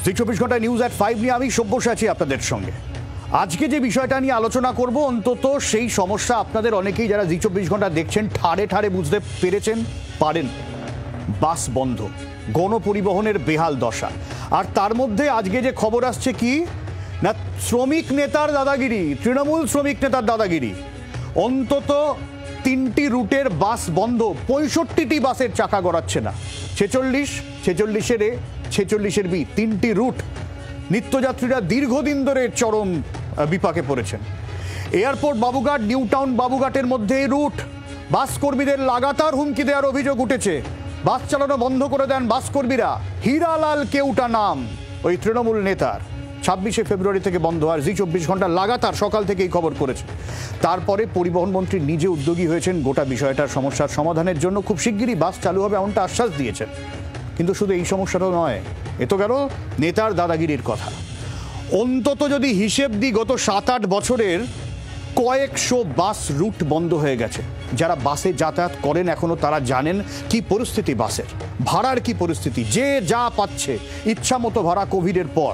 জি 24 ঘন্টা নিউজ এট 5 নিয়ে আমি সব্যসাচী আপনাদের সঙ্গে। আজকে যে বিষয়টা নিয়ে আলোচনা করব, অন্তত সেই সমস্যা আপনাদের অনেকেই যারা জি 24 ঘন্টা দেখছেন ঠাড়ে ঠাড়ে বুঝতে পেরেছেন পারেন। বাস বন্ধ, গণপরিবহনের বেহাল দশা। আর তার মধ্যে আজকে যে খবর আসছে কি না, শ্রমিক নেতার দাদাগিরি, তৃণমূল শ্রমিক নেতার দাদাগিরি। অন্তত 3টি রুটের বাস বন্ধ, 65টি বাসের চাকা গড়াচ্ছে না। 46-এর এ 46-এর বি, 3টি রুট। নিত্যযাত্রীরা দীর্ঘদিন ধরে চরম বিপাকে পড়েছেন। এয়ারপোর্ট বাবুঘাট, নিউ টাউন বাবুঘাটের মধ্যে এই রুট। বাস কর্মীদের লাগাতার হুমকি দেওয়ার অভিযোগ উঠেছে। বাস চালানো বন্ধ করে দেন বাস কর্মীরা। হীরালাল কেউটা নাম ওই তৃণমূল নেতার। 26শে ফেব্রুয়ারি থেকে বন্ধ, আর জি 24 ঘন্টা লাগাতার সকাল থেকেই খবর করেছে। তারপরে পরিবহন মন্ত্রী নিজে উদ্যোগী হয়েছেন গোটা বিষয়টার সমস্যার সমাধানের জন্য। খুব শিগগিরই বাস চালু হবে এমনটা আশ্বাস দিয়েছেন। কিন্তু শুধু এই সমস্যাটাও নয়, এ তো গেল নেতার দাদাগিরির কথা। অন্তত যদি হিসেব দিই, গত 7-8 বছরের কয়েকশো বাস রুট বন্ধ হয়ে গেছে। যারা বাসে যাতায়াত করেন এখনো তারা জানেন কি পরিস্থিতি বাসের, ভাড়ার কি পরিস্থিতি। যে যা পাচ্ছে ইচ্ছা মতো ভাড়া। কোভিডের পর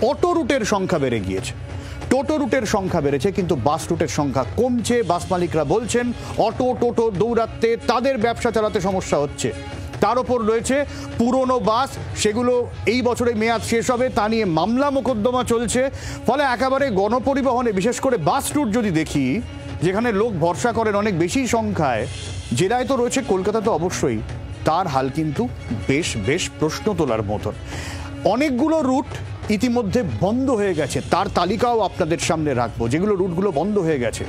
অটো রুটের সংখ্যা বেড়ে গিয়েছে, টোটো রুটের সংখ্যা বেড়েছে, কিন্তু বাস রুটের সংখ্যা কমছে। বাস মালিকরা বলছেন অটো টোটো দৌড়াতে তাদের ব্যবসা চালাতে সমস্যা হচ্ছে। তার ওপর রয়েছে পুরনো বাস, সেগুলো এই বছরে মেয়াদ শেষ হবে, তা নিয়ে মামলা মোকদ্দমা চলছে। ফলে একেবারে গণপরিবহনে, বিশেষ করে বাস রুট যদি দেখি, যেখানে লোক ভরসা করেন অনেক বেশি সংখ্যায়, জেলায় তো রয়েছে, কলকাতা তো অবশ্যই, তার হাল কিন্তু বেশ প্রশ্ন তোলার মতন। অনেকগুলো রুট ইতিমধ্যে বন্ধ হয়ে গেছে, তার তালিকাও আপনাদের সামনে রাখবো। যেগুলো রুটগুলো বন্ধ হয়ে গেছে,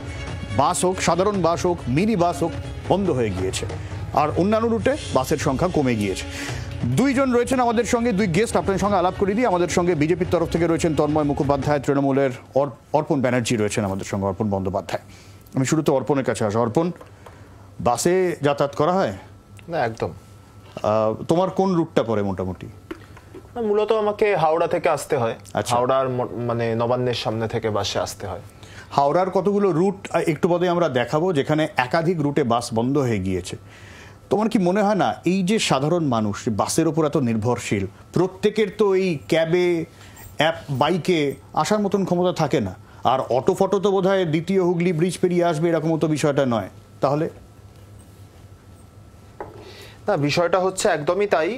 বাস হোক, সাধারণ বাস হোক, মিনি বাস হোক, বন্ধ হয়ে গিয়েছে। আর অন্যান্য রুটে বাসের সংখ্যা কমে গিয়েছে। দুইজন রয়েছেন আমাদের সঙ্গে, দুই গেস্ট আপনাদের সঙ্গে আলাপ করে দিই। আমাদের সঙ্গে বিজেপির তরফ থেকে রয়েছেন তন্ময় মুখোপাধ্যায়, তৃণমূলের অর্পণ ব্যানার্জি রয়েছেন আমাদের সঙ্গে, অর্পণ বন্দ্যোপাধ্যায়। আমি শুরুতে অর্পণের কাছে আসা। অর্পণ, বাসে যাতায়াত করা হয়? না, একদম। তোমার কোন রুটটা পড়ে মোটামুটি? মূলত আমাকে হাওড়া থেকে আসতে হয়। হাওড়ার মানে নবান্নের সামনে থেকে বাসে আসতে হয়। হাওড়ার কতগুলো রুট একটু বাদে আমরা দেখাবো, যেখানে একাধিক রুটে বাস বন্ধ হয়ে গিয়েছে। তোমার কি মনে হয় না এই যে সাধারণ মানুষ বাসের ওপর এত নির্ভরশীল, প্রত্যেকের তো এই ক্যাবে, বাইকে আসার মতন ক্ষমতা থাকে না। আর অটো ফটো তো বোধহয় দ্বিতীয় হুগলি ব্রিজ পেরিয়ে আসবে, এরকম তো বিষয়টা নয়। তাহলে না, বিষয়টা হচ্ছে একদমই তাই।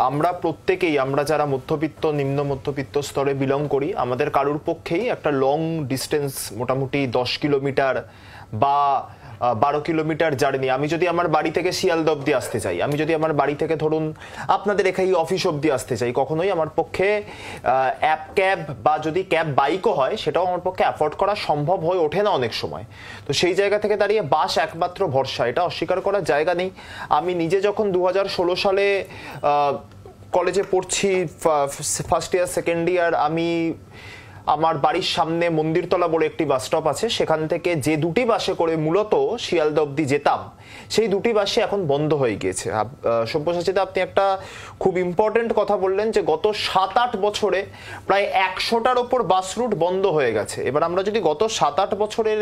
আমরা প্রত্যেকেই, আমরা যারা মধ্যবিত্ত, নিম্ন মধ্যবিত্ত স্তরে বিলং করি, আমাদের কারুর পক্ষেই একটা লং ডিস্টেন্স, মোটামুটি 10 কিলোমিটার বা 12 কিলোমিটার জার্নি, আমি যদি আমার বাড়ি থেকে শিয়ালদা অব্দি আসতে চাই, আমি যদি আমার বাড়ি থেকে ধরুন আপনাদের এখানে অফিস অব্দি আসতে চাই, কখনোই আমার পক্ষে অ্যাপ ক্যাব বা যদি ক্যাব বাইকও হয়, সেটাও আমার পক্ষে অ্যাফোর্ড করা সম্ভব হয়ে ওঠে না অনেক সময়। তো সেই জায়গা থেকে দাঁড়িয়ে বাস একমাত্র ভরসা, এটা অস্বীকার করার জায়গা নেই। আমি নিজে যখন 2016 সালে কলেজে পড়ছি, ফার্স্ট ইয়ার সেকেন্ড ইয়ার, আমি আমার বাড়ির সামনে মন্দিরতলা বলে একটি বাস স্টপ আছে, সেখান থেকে যে দুটি বাসে করে মূলত শিয়ালদা অব্দি যেতাম, সেই দুটি বাসে এখন বন্ধ হয়ে গিয়েছে। সব্যসাচীদা, আপনি একটা খুব ইম্পর্টেন্ট কথা বললেন যে গত 7-8 বছরে প্রায় 100টার ওপর বাস রুট বন্ধ হয়ে গেছে। এবার আমরা যদি গত 7-8 বছরের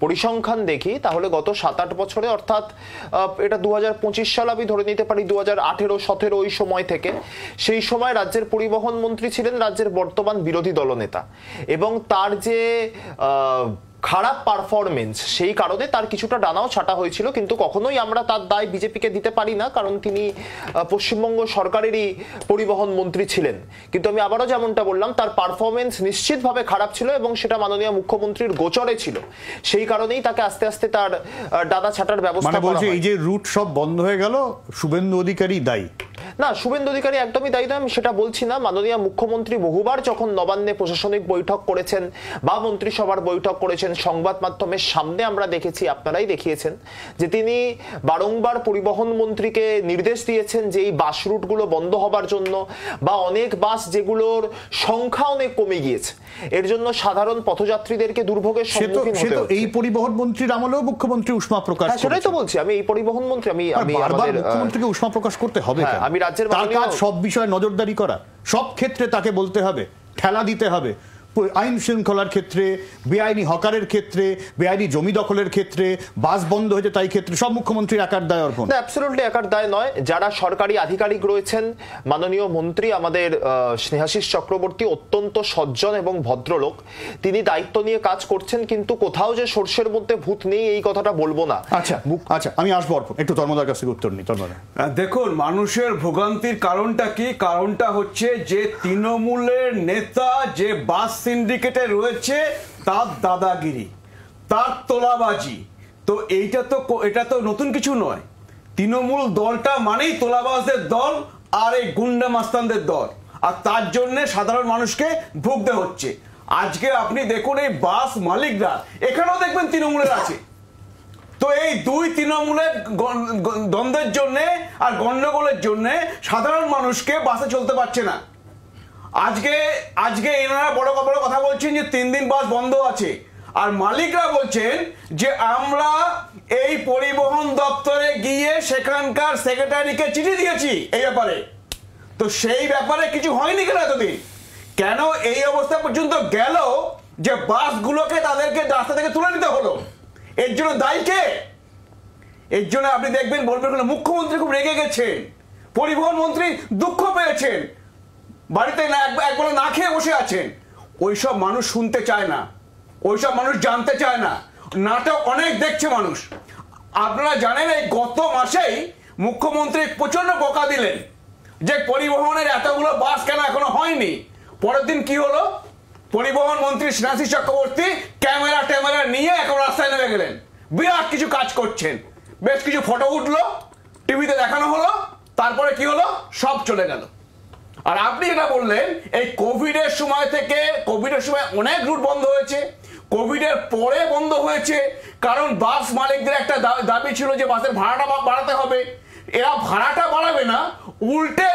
পরিসংখ্যান দেখি, তাহলে গত 7-8 বছরে, অর্থাৎ এটা 2025 সাল আমি ধরে নিতে পারি, 2018-17 ওই সময় থেকে, সেই সময় রাজ্যের পরিবহন মন্ত্রী ছিলেন রাজ্যের বর্তমান বিরোধী দলনেতা, এবং তার যে খারাপ পারফরমেন্স, সেই কারণে তার কিছুটা ডানাও ছাটা হয়েছিল। কিন্তু কখনোই আমরা তার দায় বিজেপিকে দিতে পারি না, কারণ তিনি পশ্চিমবঙ্গ সরকারেরই পরিবহন মন্ত্রী ছিলেন। কিন্তু আমি আবারও যেমনটা বললাম, তার পারফরমেন্স নিশ্চিতভাবে খারাপ ছিল এবং সেটা মাননীয় মুখ্যমন্ত্রীর গোচরে ছিল। সেই কারণেই তাকে আস্তে আস্তে তার ডানা ছাটার ব্যবস্থা করা হয়। এই যে রুট সব বন্ধ হয়ে গেল, শুভেন্দু অধিকারী দায়ী? না, শুভেন্দু অধিকারী একদমই দায়ী নয়, আমি সেটা বলছি না। মাননীয় মুখ্যমন্ত্রী বহুবার যখন নবান্নে প্রশাসনিক বৈঠক করেছেন বা মন্ত্রিসভার বৈঠক করেছেন, সংবাদ মাধ্যমের সামনে আমরা দেখেছি, আপনারাই দেখিয়েছেন, যে তিনি বারংবার পরিবহন মন্ত্রীকে নির্দেশ দিয়েছেন যে এই বাস রুটগুলো বন্ধ হবার জন্য, বা অনেক বাস যেগুলোর সংখ্যা অনেক কমে গিয়েছে, এর জন্য সাধারণ পথযাত্রীদেরকে দুর্ভোগের সম্মুখীন হতে হচ্ছে। এই পরিবহন মন্ত্রীর আমলেও মুখ্যমন্ত্রী উষ্মা প্রকাশ করেছেন। সেটাই তো বলছি, আমি এই পরিবহন মন্ত্রী, আমি আমাদের মুখ্যমন্ত্রীকে উষ্মা প্রকাশ করতে হবে। তার কাজ সব বিষয়ে নজরদারি করা, সব ক্ষেত্রে তাকে বলতে হবে, ঠেলা দিতে হবে। আইন শৃঙ্খলার ক্ষেত্রে, বেআইনি হকারের ক্ষেত্রে, বেআইনি জমি দখলের ক্ষেত্রে, বাস বন্ধ হয়েছে তাই ক্ষেত্রে সব মুখ্যমন্ত্রীর একার দায় অর্পণ? না, অ্যাবসলিউটলি একার দায় নয়। যারা সরকারি আধিকারিক রয়েছেন, মাননীয় মন্ত্রী আমাদের স্নেহাশিস চক্রবর্তী অত্যন্ত সজ্জন এবং ভদ্রলোক, তিনি দায়িত্ব নিয়ে কাজ করছেন, কিন্তু কোথাও যে সর্ষের মধ্যে ভূত নেই এই কথাটা বলবো না। আচ্ছা আচ্ছা, আমি আসবো অর্পণ, একটু তন্ময়ের কাছ থেকে উত্তর নিই। তন্ময়, দেখুন, মানুষের ভোগান্তির কারণটা কি? কারণটা হচ্ছে যে তৃণমূলের নেতা যে বাস সিন্ডিকেটে রয়েছে তার দাদাগিরি, তার তোলাবাজি। তো এটা তো নতুন কিছু নয়। তৃণমূল দলটা মানেই তোলাবাজদের দল আর এই গুন্ডা মাস্তানদের দল, আর তার জন্য সাধারণ মানুষকে ভুগতে হচ্ছে। আজকে আপনি দেখুন এই বাস মালিকরা, এখানেও দেখবেন তৃণমূলের আছে। তো এই দুই তৃণমূলের দ্বন্দ্বের জন্য আর গন্ডগোলের জন্য সাধারণ মানুষকে বাসে চলতে পারছে না। আজকে এনারা বড় বড় কথা বলছেন যে 3 দিন বাস বন্ধ আছে, আর মালিকরা বলছেন যে আমরা এই পরিবহন দপ্তরে গিয়ে সেখানকার সেক্রেটারিকে চিঠি দিয়েছি এই ব্যাপারে। তো সেই ব্যাপারে কিছু হয়নি কেন এতদিন? কেন এই অবস্থা পর্যন্ত গেল যে বাসগুলোকে তাদেরকে রাস্তা থেকে তুলে নিতে হলো? এর জন্য দায়ী কে? এর জন্য আপনি দেখবেন, বলবেন মুখ্যমন্ত্রী খুব রেগে গেছেন, পরিবহন মন্ত্রী দুঃখ পেয়েছেন, বাড়িতে একবেলা না খেয়ে বসে আছেন। ওইসব মানুষ শুনতে চায় না, ওইসব মানুষ জানতে চায় না। নাটক অনেক দেখছে মানুষ। আপনারা জানেন এই গত মাসেই মুখ্যমন্ত্রী প্রচন্ড বকা দিলেন যে পরিবহনের এতগুলো বাস কেন এখনো হয়নি। পরের দিন কি হলো? পরিবহন মন্ত্রী স্নেহাশিস চক্রবর্তী ক্যামেরা নিয়ে এখন রাস্তায় নেমে গেলেন, বিরাট কিছু কাজ করছেন, বেশ কিছু ফটো উঠলো, টিভিতে দেখানো হলো, তারপরে কি হলো? সব চলে গেল। আর আপনি এটা বললেন এই কোভিডের সময় অনেক রুট বন্ধ হয়েছে, কোভিডের পরে বন্ধ হয়েছে, কারণ বাস মালিকদের একটা দাবি ছিল যে বাসের ভাড়াটা বাড়াতে হবে। এরা ভাড়াটা বাড়াবে না, উল্টে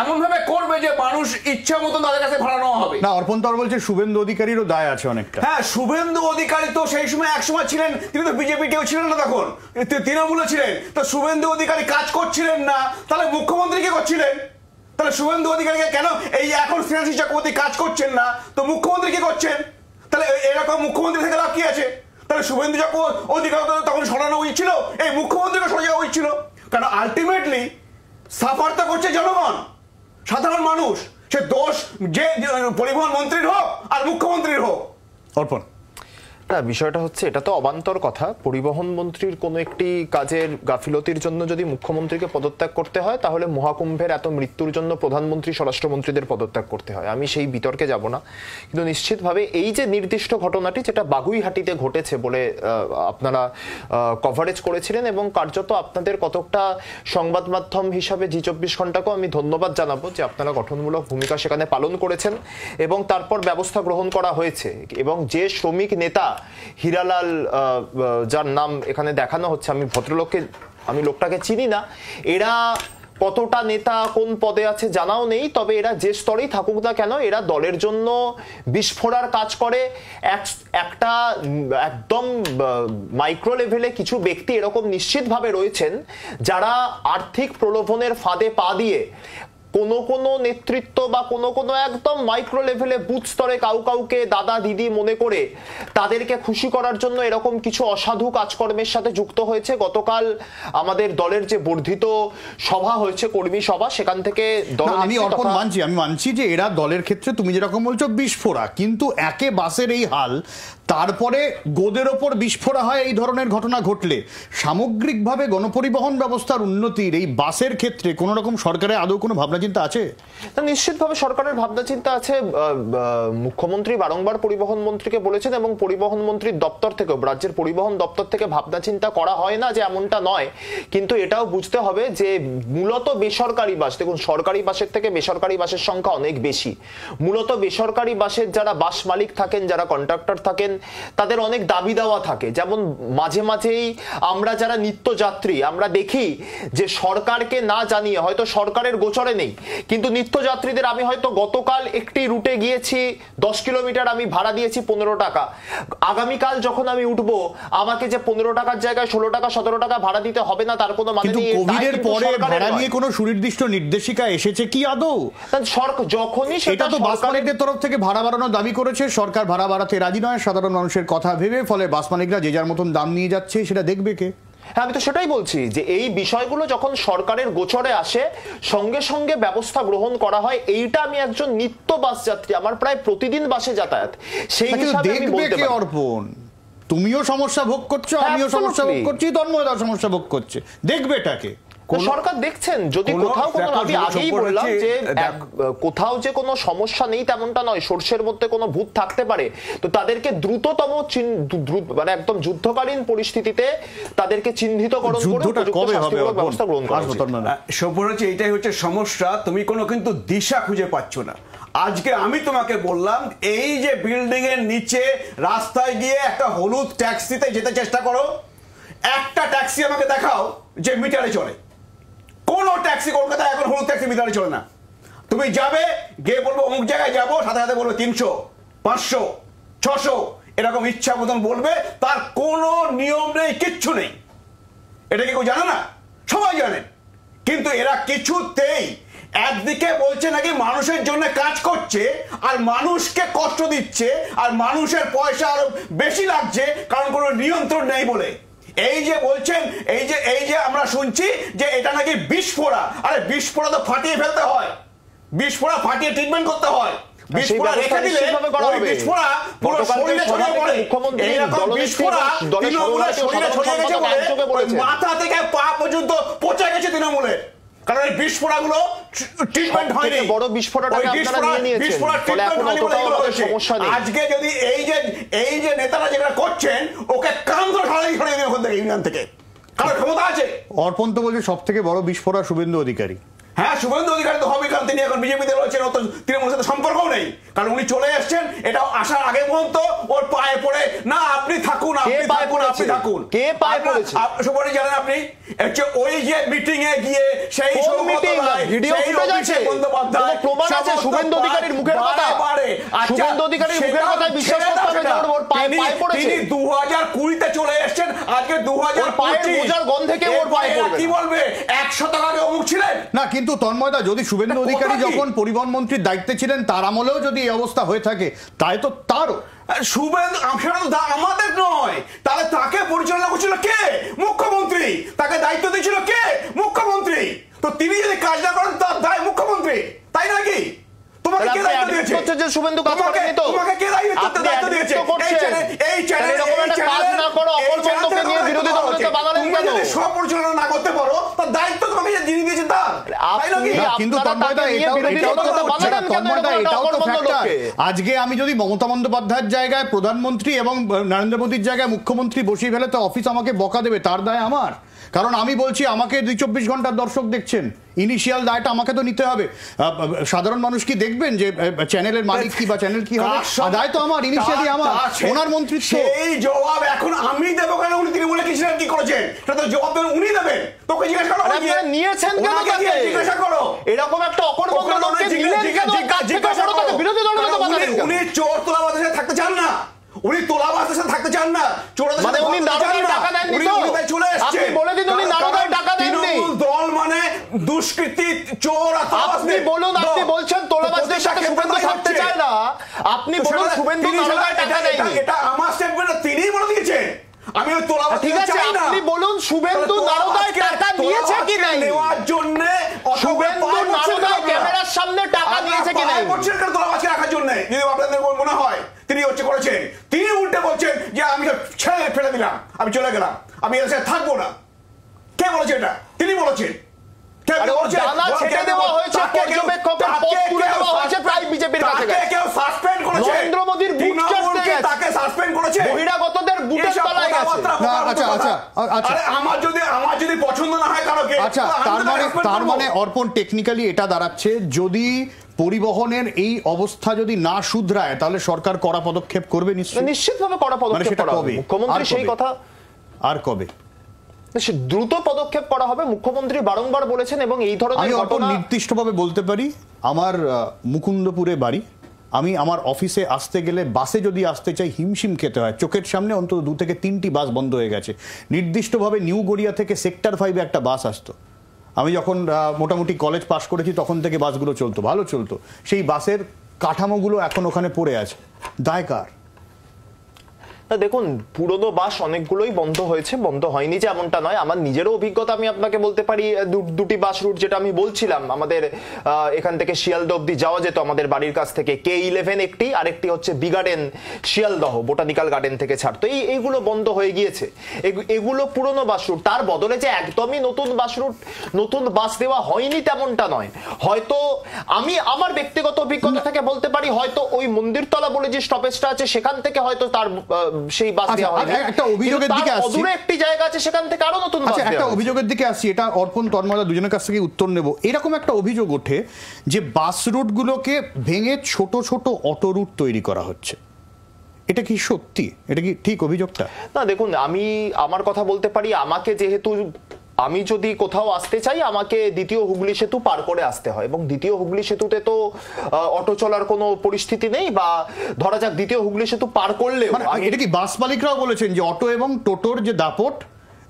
এমন ভাবে করবে যে মানুষ ইচ্ছা মতন তাদের কাছে ভাড়া নেওয়া হবে। না, অর্পণ তো বলছে শুভেন্দু অধিকারীরও দায় আছে অনেকটা। হ্যাঁ, শুভেন্দু অধিকারী তো সেই সময় একসময় ছিলেন, তিনি তো বিজেপি কেউ ছিলেন না, তখন তৃণমূলে ছিলেন। তো শুভেন্দু অধিকারী কাজ করছিলেন না, তাহলে মুখ্যমন্ত্রী কে করছিলেন? তাহলে শুভেন্দু অধিকারীকে কেন এই এখন স্নেহাশিস চক্রবর্তী কাজ করছেন না, তো মুখ্যমন্ত্রী কি করছেন? তাহলে এরকম মুখ্যমন্ত্রী থেকে লাভ কি আছে? তাহলে শুভেন্দু অধিকারী তখন সরানো উচিত ছিল, এই মুখ্যমন্ত্রীকে সরে যাওয়া উচিত ছিল। কারণ আলটিমেটলি সাফার তো করছে জনগণ, সাধারণ মানুষ। সে দোষ যে পরিবহন মন্ত্রীর হোক আর মুখ্যমন্ত্রীর হোক। অর্পণ, না, বিষয়টা হচ্ছে এটা তো অবান্তর কথা। পরিবহন মন্ত্রীর কোনো একটি কাজের গাফিলতির জন্য যদি মুখ্যমন্ত্রীকে পদত্যাগ করতে হয়, তাহলে মহাকুম্ভের এত মৃত্যুর জন্য প্রধানমন্ত্রী স্বরাষ্ট্রমন্ত্রীদের পদত্যাগ করতে হয়। আমি সেই বিতর্কে যাব না, কিন্তু নিশ্চিতভাবে এই যে নির্দিষ্ট ঘটনাটি যেটা বাগুইহাটিতে ঘটেছে বলে আপনারা কভারেজ করেছিলেন, এবং কার্যত আপনাদের কতকটা সংবাদ মাধ্যম হিসাবে জি24 ঘন্টাকেও আমি ধন্যবাদ জানাবো যে আপনারা গঠনমূলক ভূমিকা সেখানে পালন করেছেন এবং তারপর ব্যবস্থা গ্রহণ করা হয়েছে। এবং যে শ্রমিক নেতা হীরালাল, যার নাম এখানে দেখানো হচ্ছে, আমি লোকটাকে চিনি না, এরা কতটা নেতা কোন পদে আছে জানাও নেই, তবে এরা যে স্তরেই থাকুক না কেন এরা দলের জন্য বিস্ফোরার কাজ করে। একটা একদম মাইক্রো লেভেলে কিছু ব্যক্তি এরকম নিশ্চিতভাবে রয়েছেন যারা আর্থিক প্রলোভনের ফাঁদে পা দিয়ে কোনো নেতৃত্ব বা কোনো একদম মাইক্রো লেভেলে বুথ স্তরে কাউকে দাদা দিদি মনে করে তাদেরকে খুশি করার জন্য এরকম কিছু অসাধু কাজকর্মের সাথে যুক্ত হয়েছে। গতকাল আমাদের দলের যে বর্ধিত সভা হয়েছে, কর্মী সভা, সেখান থেকে আমি মানছি যে এরা দলের ক্ষেত্রে তুমি যেরকম বলছো বিস্ফোরা, কিন্তু একে বাসের এই হাল, তারপরে গোদের ওপর বিস্ফোরা হয় এই ধরনের ঘটনা ঘটলে সামগ্রিকভাবে গণপরিবহন ব্যবস্থার উন্নতির এই বাসের ক্ষেত্রে কোন রকম সরকারের আদৌ কোনো ভাবনা চিন্তা আছে? নিশ্চিতভাবে সরকারের ভাবনা চিন্তা আছে। মুখ্যমন্ত্রী বারংবার পরিবহন মন্ত্রীকে বলেছেন এবং পরিবহন মন্ত্রীর দপ্তর থেকে, রাজ্যের পরিবহন দপ্তর থেকে ভাবনা চিন্তা করা হয় না যে এমনটা নয়, কিন্তু এটাও বুঝতে হবে যে মূলত বেসরকারি বাস, দেখুন সরকারি বাসের থেকে বেসরকারি বাসের সংখ্যা অনেক বেশি। মূলত বেসরকারি বাসের যারা বাস মালিক থাকেন, যারা কন্ট্রাক্টর থাকেন, তাদের অনেক দাবি দেওয়া থাকে। যেমন মাঝেই আমরা যারা নিত্যযাত্রী আমরা দেখি যে সরকারকে না জানিয়ে, হয়তো সরকারের গোচরে নেই, কিন্তু নিত্যযাত্রীদের আমি হয়তো গতকাল একটি রুটে গিয়েছি 10 কিলোমিটার, আমি ভাড়া দিয়েছি 15 টাকা, আগামীকাল যখন আমি উঠবো আমাকে যে 15 টাকার জায়গায় 16 টাকা 17 টাকা ভাড়া দিতে হবে না তার কোনো মানে কিন্তু নেই। কোভিডের পরে ভাড়া নিয়ে কোনো সুনির্দিষ্ট নির্দেশিকা এসেছে কি আদৌ? সরকার যখনই এটা তো বাস মালিকদের তরফ থেকে ভাড়া বাড়ানোর দাবি করেছে, সরকার ভাড়া বাড়াতে রাজি নয় সাধারণ মানুষের কথা ভেবে, ফলে বাস মালিকরা যে যার মতন দাম নিয়ে যাচ্ছে, সেটা দেখবে কে? হ্যাঁ, আমি তো সেটাই বলছি যে এই বিষয়গুলো যখন সরকারের গোচরে আসে সঙ্গে সঙ্গে ব্যবস্থা গ্রহণ করা হয়। এইটা আমি একজন নিত্য বাস যাত্রী, আমার প্রায় প্রতিদিন বাসে যাতায়াত, সেই হিসাবে আমি বলতে পারি। অর্পণ, তুমিও সমস্যা ভোগ করছো, আমিও সমস্যা ভোগ করছি, তন্ময়দাও সমস্যা ভোগ করছে, দেখবে এটাকে? সরকার দেখছেন যদি কোথাও কোনো, আমি আগেই বললাম যে কোথাও যে কোনো সমস্যা নেই তেমনটা নয়, সর্ষের মধ্যে কোনো ভূত থাকতে পারে, তো তাদেরকে দ্রুততম মানে একদম যুদ্ধকালীন পরিস্থিতিতে তাদেরকে চিহ্নিতকরণ করে উপযুক্ত শাস্তিমূলক ব্যবস্থা গ্রহণ করা উচিত। সব্যসাচী, এইটাই হচ্ছে সমস্যা, তুমি কোনো কিন্তু দিশা খুঁজে পাচ্ছ না। আজকে আমি তোমাকে বললাম এই যে বিল্ডিং এর নিচে রাস্তায় গিয়ে একটা হলুদ ট্যাক্সিতে যেতে চেষ্টা করো, একটা ট্যাক্সি আমাকে দেখাও যে মিটারে চলে। কোন ট্যাক্সি কলকাতায় এখন হলুদ ট্যাক্সি মিটারে চলে না। তুমি যাবে, গিয়ে বলবো অমুক জায়গায় যাবো, সাথে সাথে বলবে 300, 500, 600 এরকম ইচ্ছা মতন বলবে, তার কোনো নিয়ম নেই, কিচ্ছু নেই। এটা কি কেউ জানে না? সবাই জানে। কিন্তু এরা কিছুতেই, একদিকে বলছে নাকি মানুষের জন্য কাজ করছে আর মানুষকে কষ্ট দিচ্ছে আর মানুষের পয়সা আরো বেশি লাগছে কারণ কোনো নিয়ন্ত্রণ নেই বলে। এই যে বলছেন, এই যে আমরা শুনছি যে এটা নাকি বিস্ফোরা, আরে বিস্ফোরা তো ফাটিয়ে ফেলতে হয়, বিস্ফোরা ফাটিয়ে ট্রিটমেন্ট করতে হয়, বিস্ফোরা রেখে দিলে ওই বিস্ফোরা পুরো শরীরে ছড়িয়ে পড়ে। এইরকম বিস্ফোরা তৃণমূলের শরীরে ছড়িয়ে গেছে বলে মাথা থেকে পা পর্যন্ত পচে গেছে তৃণমূলের, কারণ এই বিস্ফোরাগুলো ট্রিটমেন্ট হয়নি। বড় বিস্ফোরণটাকে আপনারা নিয়ে নিয়েছেন, ফলে এখন অতটাও আমাদের সমস্যা নেই। আজকে যদি এই যে নেতারা যেটা করছেন, ওকে কান ধরে সরিয়ে দিন ওখান থেকে, ইউনিয়ন থেকে, কারণ ক্ষমতা আছে। অর্পণ তো বলছে সব থেকে বড় বিস্ফোরক শুভেন্দু অধিকারী। হ্যাঁ, শুভেন্দু অধিকারী তো হবে, কারণ তিনি এখন বিজেপিতে রয়েছেন, অত তৃণমূলের সাথে সম্পর্কও নেই, কারণ উনি চলে এসছেন। এটা আসার আগে পর্যন্ত ওর পায়ে পড়ে না আপনি থাকুন, আপনি থাকুন, আপনি থাকুন। কে পায়ে পড়েছে? সবাই জানেন আপনি, ওই যে মিটিং এ গিয়ে সেই ভিডিও ফুটেজ আছে, কোনো প্রমাণ আছে শুভেন্দু অধিকারীর মুখের কথা, শুভেন্দু অধিকারীর মুখের কথায় বিশ্বাস করতে হবে যে ওর পায়ে পড়েছে। তিনি 2020-তে চলে এসেছেন, আজকে 2025 গন্ধে কে ওর পায়ে পড়বে? কি বলবে 100 টাকা আগে অমুক ছিলেন না? কিন্তু তন্ময়দা, যদি শুভেন্দু অধিকারী যখন পরিবহন মন্ত্রীর দায়িত্বে ছিলেন তার আমলেও যদি এই অবস্থা হয়ে থাকে, তাই তো তারও শুভেন্দু, আমাদের নয়, তাহলে তাকে পরিচালনা করছিল কে? মুখ্যমন্ত্রী। তাকে দায়িত্ব দিয়েছিল কে? মুখ্যমন্ত্রী। তো তিনি যদি কাজ না করেন তার দায় মুখ্যমন্ত্রী, তাই নাকি? তোমাকে কে দায়িত্ব দিয়েছে? শুভেন্দু কাজ করেনি তো? তোমাকে কে দায়িত্ব দিয়েছে? এই চ্যানেল কাজ না করো, অপরপক্ষকে নিয়ে বিরোধী দল হতে বানালেন কেন? সব পরিচালনা না করতে পারো, তার দায়িত্ব তোমাকে যিনি দিয়েছেন তার, তাই নাকি? কিন্তু তন্ময়দা, এটাও তো ফ্যাক্টর। আজকে আমি যদি মমতা বন্দ্যোপাধ্যায়ের জায়গায় প্রধানমন্ত্রী এবং নরেন্দ্র মোদীর জায়গায় মুখ্যমন্ত্রী বসিয়ে ফেলে, তো অফিস আমাকে বকা দেবে, তার দায় আমার। কারণ আমি বলছি আমাকে 24 ঘন্টার দর্শক দেখছেন, ইনিশিয়াল দায়টা আমাকে তো নিতে হবে। সাধারণ মানুষ কি দেখবেন যে চ্যানেলের মালিক কি বা চ্যানেল কি হবে? দায় তো আমার, ইনিশিয়ালি আমার, ওনার মন্ত্রিত্ব। এই জবাব এখন আমি দেবো কেন? উনি তিনি বলে কিছু কি করেছেন সেটা তো জবাব দেবেন উনি দেবেন। তোকে জিজ্ঞাসা করো, আপনারা নিয়েছেন কেন? জিজ্ঞাসা করো, এরকম একটা অকর্মণ্য লোককে নিলেন কেন? জিজ্ঞাসা করো, তাকে বিরোধী দল হতে বানালেন কেন? উনি চোর তোলাবাজের সাথে থাকতে চান না, উনি তোলাবাজের সাথে থাকতে চান না, চোরদের সাথে উনি নারদায় টাকা দেননি তো? চলে এসেছে। আপনি বলে দিন উনি নারদায় টাকা দেননি। দল মানে দুষ্কৃতী, চোর। আপনি বলুন, আপনি বলছেন তোলাবাজদের সাথে শুভেন্দু থাকতে চায় না, আপনি বলুন শুভেন্দু নারদায় টাকা দেয়নি। এটা আমার স্টেটমেন্ট, তিনিই বলে দিয়েছেন। আমি ওই তোলাবাজ ঠিক আছে, আপনি বলুন শুভেন্দু নারদায় টাকা নিয়েছে কি নাই? নেওয়ার জন্য শুভেন্দু নারদায় ক্যামেরার সামনে টাকা নিয়েছে কি নাই? তোলাবাজকে রাখার জন্য যদি আপনাদের মনে হয় তিনি হচ্ছে করেছেন, তিনি উল্টে বলছেন যে আমি ছেড়ে ফেলে দিলাম, আমি চলে গেলাম, আমি এর সাথে থাকবো না। কে বলেছে এটা? তিনি বলেছেন। নরেন্দ্র মোদীর বুট চাটতে গেছে, তাকে সাসপেন্ড করেছে, বহিরাগতদের বুটের তলায় গেছে। আমার যদি পছন্দ না হয় কারোকে, আচ্ছা, তার মানে অর্পণ টেকনিক্যালি এটা দাঁড়াচ্ছে, যদি পরিবহনের এই অবস্থা যদি না শুধরায় তাহলে সরকার কড়া পদক্ষেপ করবে। নিশ্চিতভাবে কড়া পদক্ষেপ করা হবে। মুখ্যমন্ত্রী সেই কথা। আর কবে? সে দ্রুত পদক্ষেপ করা হবে, মুখ্যমন্ত্রী বারংবার বলেছেন। এবং এই ধরনের আমি ঘটনা নির্দিষ্টভাবে বলতে পারি, আমার মুকুন্দপুরে বাড়ি, আমি আমার অফিসে আসতে গেলে বাসে যদি আসতে চাই হিমশিম খেতে হয়। চোখের সামনে অন্তত 2 থেকে 3টি বাস বন্ধ হয়ে গেছে। নির্দিষ্টভাবে নিউ গড়িয়া থেকে সেক্টর 5-এ একটা বাস আসতো। আমি যখন মোটামুটি কলেজ পাস করেছি তখন থেকে বাসগুলো চলতো, ভালো চলতো। সেই বাসের কাঠামোগুলো এখন ওখানে পড়ে আছে। দায় কার? না দেখুন, পুরনো বাস অনেকগুলোই বন্ধ হয়েছে, বন্ধ হয়নি যে এমনটা নয়। আমার নিজেরও অভিজ্ঞতা আমি আপনাকে বলতে পারি। দুটি বাস রুট যেটা আমি বলছিলাম, আমাদের এখান থেকে শিয়ালদহ অব্দি যাওয়া যেত আমাদের বাড়ির কাছ থেকে, K11 একটি, আরেকটি হচ্ছে B garden Sealdah botanical garden থেকে ছাড়তো। এইগুলো বন্ধ হয়ে গিয়েছে। এগুলো পুরনো বাস রুট। তার বদলে যে একদমই নতুন বাস রুট, নতুন বাস দেওয়া হয়নি তেমনটা নয়। হয়তো আমি আমার ব্যক্তিগত অভিজ্ঞতা থেকে বলতে পারি, হয়তো ওই মন্দিরতলা বলে যে স্টপেজটা আছে সেখান থেকে হয়তো তার সেই বাস দেওয়া হয়। একটা অভিযোগের দিকে আসছি, অদূরে একটি জায়গা আছে সেখান থেকে আরো নতুন বাস। একটা অভিযোগের দিকে আসছি, এটা অর্পণ তন্ময়দা দুজনের কাছ থেকে উত্তর নেব। এরকম একটা অভিযোগ ওঠে যে বাস রুটগুলোকে ভেঙে ছোট ছোট অটো রুট তৈরি করা হচ্ছে। এটা কি সত্যি? এটা কি ঠিক অভিযোগটা? না দেখুন, আমি আমার কথা বলতে পারি। আমাকে যেহেতু, আমি যদি কোথাও আসতে চাই আমাকে দ্বিতীয় হুগলি সেতু পার করে আসতে হয়, এবং দ্বিতীয় হুগলি সেতুতে তো অটো চলার কোনো পরিস্থিতি নেই। বা ধরা যাক দ্বিতীয় হুগলি সেতু পার করলে, এটা কি বাস মালিকরাও বলেছেন যে অটো এবং টোটোর যে দাপট,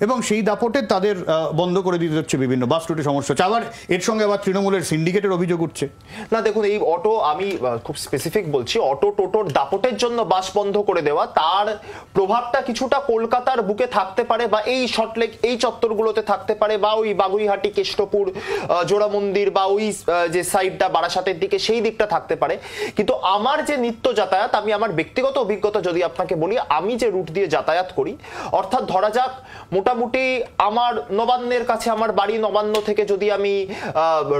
এবং সেই দাপটে তাদের বন্ধ করে দিতে হচ্ছে বিভিন্ন বাস রুটে সমস্যা হচ্ছে। আবার এর সঙ্গে আবার তৃণমূলের সিন্ডিকেটের অভিযোগ উঠছে। না দেখুন, এই অটো, আমি খুব স্পেসিফিক বলছি, অটো টোটোর দাপটের জন্য বাস বন্ধ করে দেওয়া, তার প্রভাবটা কিছুটা কলকাতার বুকে থাকতে পারে, বা এই সল্টলেক এই চত্বরগুলোতে থাকতে পারে, বা ওই বাগুইহাটি, কেষ্টপুর, জোড়া মন্দির, বা ওই যে সাইডটা বারাসাতের দিকে সেই দিকটা থাকতে পারে। কিন্তু আমার যে নিত্য যাতায়াত, আমি আমার ব্যক্তিগত অভিজ্ঞতা যদি আপনাকে বলি, আমি যে রুট দিয়ে যাতায়াত করি, অর্থাৎ ধরা যাক মোটামুটি আমার নবান্নের কাছে আমার বাড়ি, নবান্ন থেকে যদি আমি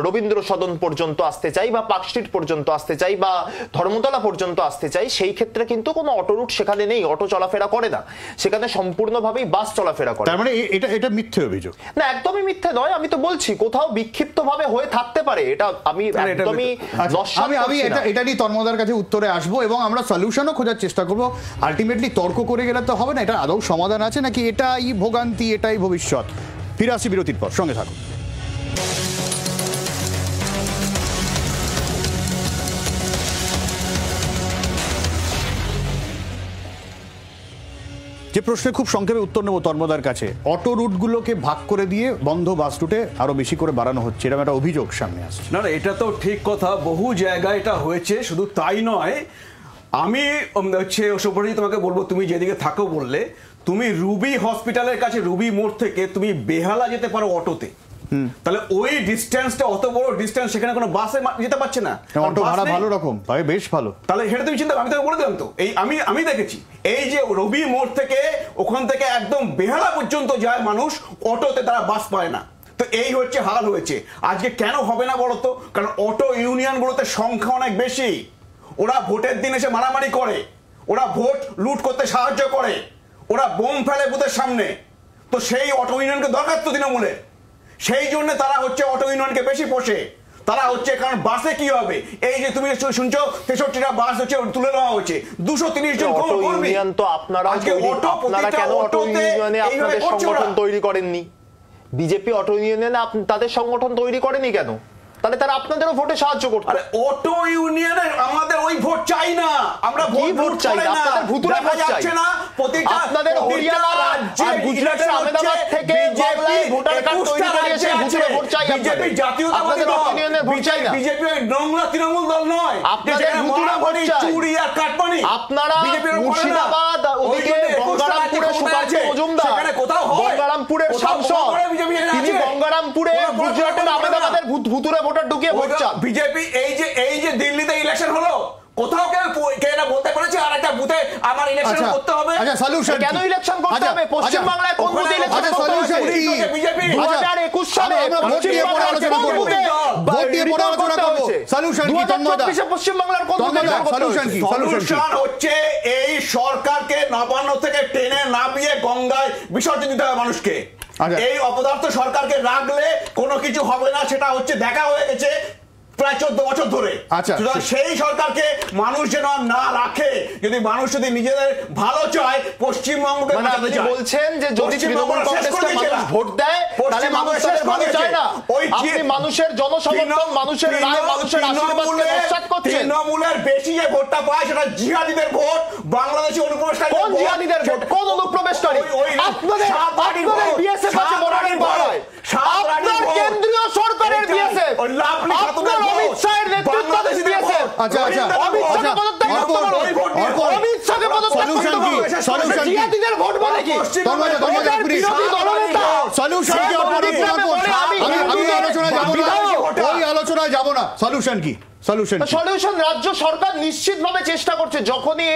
রবীন্দ্র সদন পর্যন্ত আসতে চাই, বা পার্ক স্ট্রিট পর্যন্ত আসতে চাই, বা ধর্মতলা পর্যন্ত আসতে চাই, সেই ক্ষেত্রে কিন্তু কোনো অটো রুট সেখানে নেই, অটো চলাফেরা করে না সেখানে, সম্পূর্ণভাবেই বাস চলাফেরা করে। তার মানে এটা মিথ্যে অভিযোগ? না, একদমই মিথ্যে নয়। আমি তো বলছি কোথাও বিক্ষিপ্তভাবে হয়ে থাকতে পারে, এটা আমি একদমই আমি এটা নিয়ে তন্ময়দার কাছে উত্তরে আসবো, এবং আমরা সলিউশনও খোঁজার চেষ্টা করবো। আলটিমেটলি তর্ক করে গেলে তো হবে না, এটা আদৌ সমাধান আছে নাকি এটাই ভোগান্তি, এটাই ভবিষ্যৎ। ফিরে আসি বিরতির পর, সঙ্গে থাকুন। যে প্রশ্নে খুব সংক্ষেপে উত্তর নেব তন্ময়দার কাছে, অটো রুটগুলোকে ভাগ করে দিয়ে বন্ধ বাস রুটে আরো বেশি করে বাড়ানো হচ্ছে, এরকম একটা অভিযোগ সামনে আসছে। না না, এটা তো ঠিক কথা, বহু জায়গায় এটা হয়েছে। শুধু তাই নয়, আমি হচ্ছে সুব্রজিৎ তোমাকে বলবো, তুমি যেদিকে থাকো বললে, তুমি রুবি হসপিটালের কাছে, রুবি মোড় থেকে তুমি বেহালা যেতে পারো অটোতে। তাহলে ওই ডিস্টেন্সটা, অত বড় ডিস্টেন্স, সেখানে কোনো বাসে যেতে পারছে না, অটো ভাড়া ভালো রকম ভাই, বেশ ভালো। তাহলে সেটা তুমি চিন্তা, আমি তো বলে দিলাম তো, এই আমি দেখেছি এই যে রবি মোড় থেকে ওখান থেকে একদম বেহালা পর্যন্ত যায় মানুষ অটোতে, তারা বাস পায় না। তো এই হচ্ছে হাল হয়েছে। আজকে কেন হবে না বলতো? কারণ অটো ইউনিয়নগুলোতে সংখ্যা অনেক বেশি, ওরা ভোটের দিন এসে মারামারি করে, ওরা ভোট লুট করতে সাহায্য করে, ওরা বোম ফেলে বুথের সামনে। তো সেই অটো ইউনিয়নকে দরকার তো তৃণমূলের, সেই জন্য তারা হচ্ছে অটো ইউনিয়নকে বেশি পোষে। তারা হচ্ছে, কারণ বাসে কি হবে, এই যে তুমি শুনছো 63টা বাস হচ্ছে তুলে নেওয়া হচ্ছে, 230 জন কর্মী। তো আপনারা কেন অটো ইউনিয়নে আপনাদের সংগঠন তৈরি করেননি? বিজেপি অটো ইউনিয়নে তাদের সংগঠন তৈরি করেনি কেন? তাহলে তারা আপনাদেরও ভোটে সাহায্য করতে। আরে অটো ইউনিয়নে আমাদের ওই ভোট চাই না, আমরা ভোট চাই না, আপনাদের ভুতুড়ে ভোট যাচ্ছে না। প্রতিটা আপনাদের হরিয়ানা আর গুজরাটের আহমেদাবাদ থেকে বাংলায় ভোটার কার্ড তৈরি করেছে, ভুতুড়ে ভোট চাই। বিজেপি জাতীয়তাবাদী দল, ভোট চাই না। বিজেপি ওই নোংরা তৃণমূল দল নয়, আপনাদের ভুতুড়ে ভোট চাই, চুরি আর কাটমানি। আপনারা মুর্শিদাবাদ, ওদিকে গঙ্গারামপুরে সুকান্ত মজুমদার, সেখানে কোথাও হয় গঙ্গারামপুরের সাংসদ, তিনি গঙ্গারামপুরে গুজরাটের আহমেদাবাদের ভুতুড়ে ভোটার ঢুকিয়ে ভোট চান। বিজেপি এই যে দিল্লিতে ইলেকশন হলো, কোথাও কেন বলতে পেরেছে আর একটা বুথে আমার ইলেকশন করতে হবে? আচ্ছা, সলিউশন কেন ইলেকশন করতে হবে? পশ্চিম বাংলায় কোন বুথে ইলেকশন করতে হবে? বিজেপি 2021 সালে ভোট নিয়ে পরে আলোচনা করব, ভোট নিয়ে পরে আলোচনা করব। সলিউশন কি তন্ময়দা? পশ্চিম বাংলার কোন বুথে সলিউশন কি? সলিউশন হচ্ছে এই সরকারকে নবান্ন থেকে টেনে নামিয়ে গঙ্গায় বিসর্জন দিতে হবে মানুষকে। এই অপদার্থ সরকারকে রাখলে কোনো কিছু হবে না, সেটা হচ্ছে দেখা হয়ে গেছে। প্রায় 14 বছর ধরে। আচ্ছা, সুতরাং সেই সরকারকে মানুষ যেন আর না রাখে, যদি মানুষ যদি নিজেদের ভালো চায়, পশ্চিমবঙ্গকে মানে বাঁচাতে আপনি চায়। বলছেন যে যদি তৃণমূল কংগ্রেসকে মানুষ ভোট দেয় তাহলে মানুষ তাদের ভালো চায় না। আপনি মানুষের জনসমর্থন, মানুষের রায়, মানুষের আশীর্বাদকে নস্যাৎ করছেন। তৃণমূলের বেশি যে ভোটটা পায় সেটা জিহাদিদের ভোট, বাংলাদেশি অনুপ্রবেশকারী। কোন জিহাদিদের ভোট? কোন অনুপ্রবেশকারী? আপনাদের বিএসএফ আছে বনানীর পাড়ায়, আপনার কেন্দ্রীয় সরকারের বিএসএফ, আপনার অমিত শাহের নেতৃত্বাধীন বিএসএফ। আচ্ছা আচ্ছা অমিত শাহকে পদত্যাগ করতে বলো। অমিত শাহকে পদত্যাগ করতে বলো। সলিউশন কি? জিহাদিদের ভোট মানে কি? বিরোধী দলনেতা সলিউশন কি? আমি আলোচনায় যাব না, ওই আলোচনায় যাব না। সলিউশন কি? সলিউশন রাজ্য সরকার নিশ্চিতভাবে চেষ্টা করছে। যখনই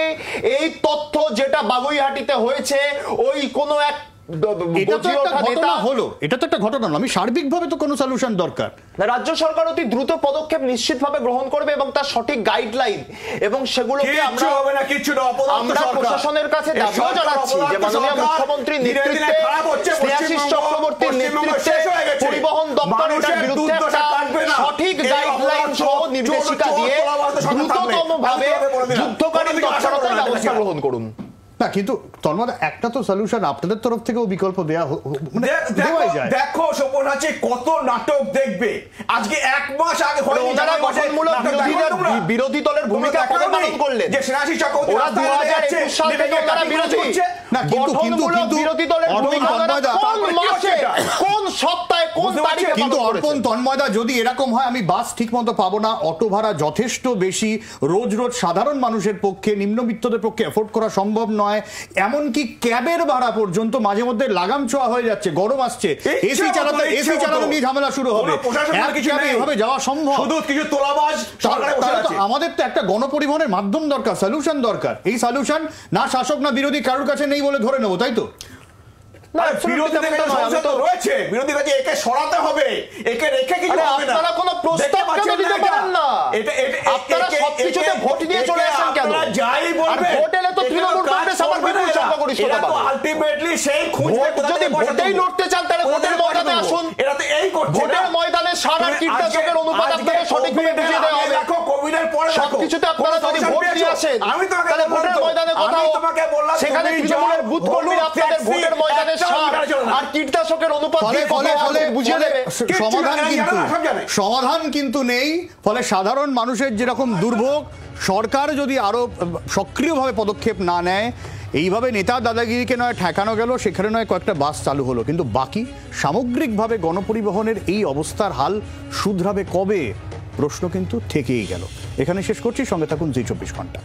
এই তথ্য যেটা বাগুইহাটিতে হয়েছে, ওই কোনো এক এটা তো একটা ঘটনা হলো, এটা তো একটা ঘটনা না, আমি সার্বিকভাবে তো কোনো সলিউশন দরকার। রাজ্য সরকার অতি দ্রুত পদক্ষেপ নিশ্চিতভাবে গ্রহণ করবে এবং তার সঠিক গাইডলাইন এবং সেগুলোকে আমরা প্রশাসনের কাছে দাবিও জানাচ্ছি যে মাননীয় মুখ্যমন্ত্রীর নেতৃত্বে, স্নেহাশিস চক্রবর্তীর নেতৃত্বে পরিবহন দপ্তর এটার বিরুদ্ধে একটা সঠিক গাইডলাইন সহ নির্দেশিকা দিয়ে দ্রুততম ভাবে যুদ্ধকালীন তৎপরতার ব্যবস্থা গ্রহণ করুন। না কিন্তু তন্ময়, একটা তো সলিউশন আপনাদের তরফ থেকেও বিকল্প দেওয়াই যায়। দেখো সব্যসাচী কত নাটক দেখবে। আজকে 1 মাস আগে ওনারা গঠনমূলক বিরোধী দলের ভূমিকা কবে পালন করলেন? যে স্নেহাশিস চক্রবর্তী ওরা 2021 সাল থেকে ওনারা বিরোধী। না কিন্তু বিরোধী দলের ভূমিকা কোন মাসে, কোন সপ্তাহে, কোন তারিখে? কিন্তু অর্পণ, তন্ময়দা, যদি এরকম হয় আমি বাস ঠিক মতো পাবো না, অটো ভাড়া যথেষ্ট বেশি, রোজ রোজ সাধারণ মানুষের পক্ষে, নিম্নবিত্তদের পক্ষে এফোর্ড করা সম্ভব নয়, এমনকি ক্যাবের ভাড়া পর্যন্ত মাঝে মধ্যে লাগাম ছোঁয়া হয়ে যাচ্ছে, গরম আসছে, এসি চালানো নিয়ে ঝামেলা শুরু হবে, এভাবে যাওয়া সম্ভব? শুধু কিছু তোলাবাজ সরকারে বসে আছে। আমাদের তো একটা গণপরিবহনের মাধ্যম দরকার, সলিউশন দরকার। এই সলিউশন না শাসক না বিরোধী কারোর কাছে নেই বলে ধরে নেবো, তাই তো? বিরোধী কাছে একে সরাতে হবে, একে রেখে কিছু হবে না। আপনারা কোনো প্রস্তাব কেন দিতে পারেন না? আপনারা সবকিছুতে ভোট দিয়ে চলে আসেন কেন? যাই বলবে, ভোট এলে তো তৃণমূল কংগ্রেস আবার বিপুল সংখ্যাগরিষ্ঠতা পাবে। আলটিমেটলি সেই খুঁজবে। যদি ভোটেই লড়তে চান তাহলে ভোটের ময়দানে আসুন। এরা তো এই করছে। ভোটের ময়দানে সার আর কীটনাশকের অনুপাত আপনাদের সঠিকভাবে বুঝিয়ে দেওয়া হবে। দেখো কোভিডের পরে সবকিছুতে আপনারা যদি ভোট দিয়ে আসেন তাহলে ভোটের ময়দানে কোথাও সেখানে তৃণমূলের বুথ কর্মীরা আপনাদের ভোটের ময়দানে সার আর কীটনাশকের অনুপাত দিয়ে বুঝিয়ে দেবে। সমাধান কিন্তু নেই। ফলে সাধারণ মানুষের যেরকম দুর্ভোগ, সরকার যদি আরো সক্রিয়ভাবে পদক্ষেপ না নেয়, এইভাবে নেতা দাদাগিরিকে নয় ঠেকানো গেল, সেখানে নয় কয়েকটা বাস চালু হলো, কিন্তু বাকি সামগ্রিকভাবে গণপরিবহনের এই অবস্থার হাল শুধরাবে কবে? প্রশ্ন কিন্তু থেকেই গেল। এখানে শেষ করছি, সঙ্গে থাকুন জি 24 ঘন্টা।